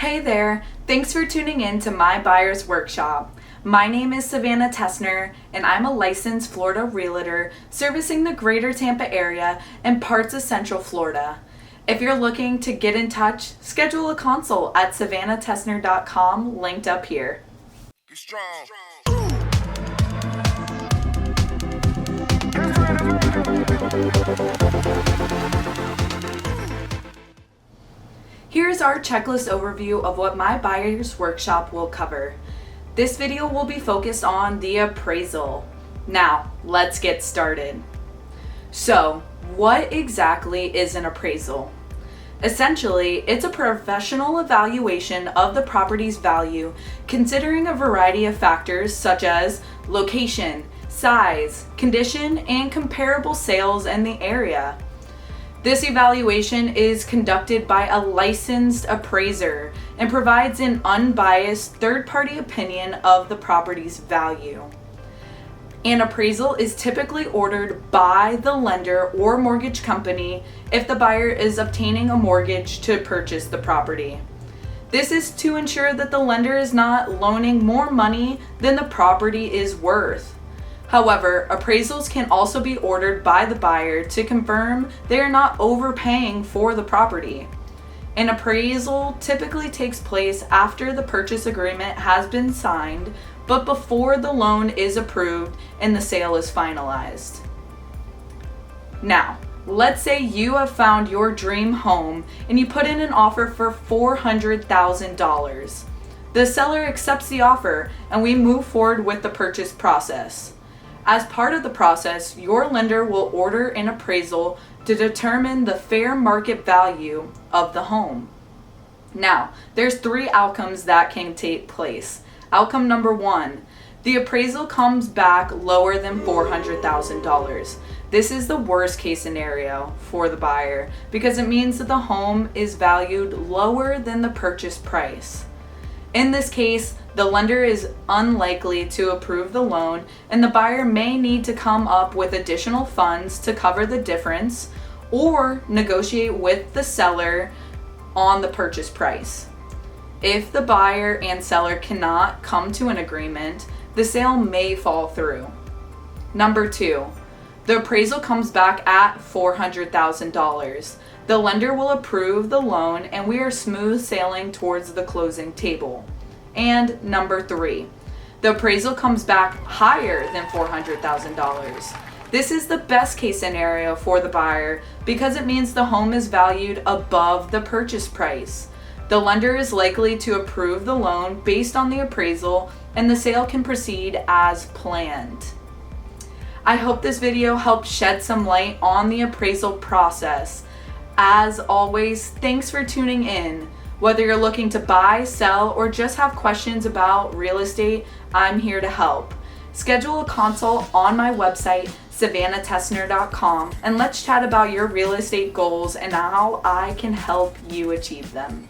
Hey there, thanks for tuning in to My Buyer's Workshop. My name is Savannah Tessner, and I'm a licensed Florida realtor servicing the greater Tampa area and parts of Central Florida. If you're looking to get in touch, schedule a consult at savannahtessner.com, linked up here. Be strong. Here's our checklist overview of what My Buyer's Workshop will cover. This video will be focused on the appraisal. Now, let's get started. So, what exactly is an appraisal? Essentially, it's a professional evaluation of the property's value, considering a variety of factors such as location, size, condition, and comparable sales in the area. This evaluation is conducted by a licensed appraiser and provides an unbiased third-party opinion of the property's value. An appraisal is typically ordered by the lender or mortgage company if the buyer is obtaining a mortgage to purchase the property. This is to ensure that the lender is not loaning more money than the property is worth. However, appraisals can also be ordered by the buyer to confirm they are not overpaying for the property. An appraisal typically takes place after the purchase agreement has been signed, but before the loan is approved and the sale is finalized. Now, let's say you have found your dream home and you put in an offer for $400,000. The seller accepts the offer and we move forward with the purchase process. As part of the process, your lender will order an appraisal to determine the fair market value of the home. Now, there's 3 outcomes that can take place. Outcome number 1, the appraisal comes back lower than $400,000. This is the worst case scenario for the buyer because it means that the home is valued lower than the purchase price. In this case, the lender is unlikely to approve the loan and the buyer may need to come up with additional funds to cover the difference or negotiate with the seller on the purchase price. If the buyer and seller cannot come to an agreement, the sale may fall through. Number 2, the appraisal comes back at $400,000. The lender will approve the loan and we are smooth sailing towards the closing table. And number 3, the appraisal comes back higher than $400,000. This is the best case scenario for the buyer because it means the home is valued above the purchase price. The lender is likely to approve the loan based on the appraisal and the sale can proceed as planned. I hope this video helped shed some light on the appraisal process. As always, thanks for tuning in. Whether you're looking to buy, sell, or just have questions about real estate, I'm here to help. Schedule a consult on my website, savannahtessner.com, and let's chat about your real estate goals and how I can help you achieve them.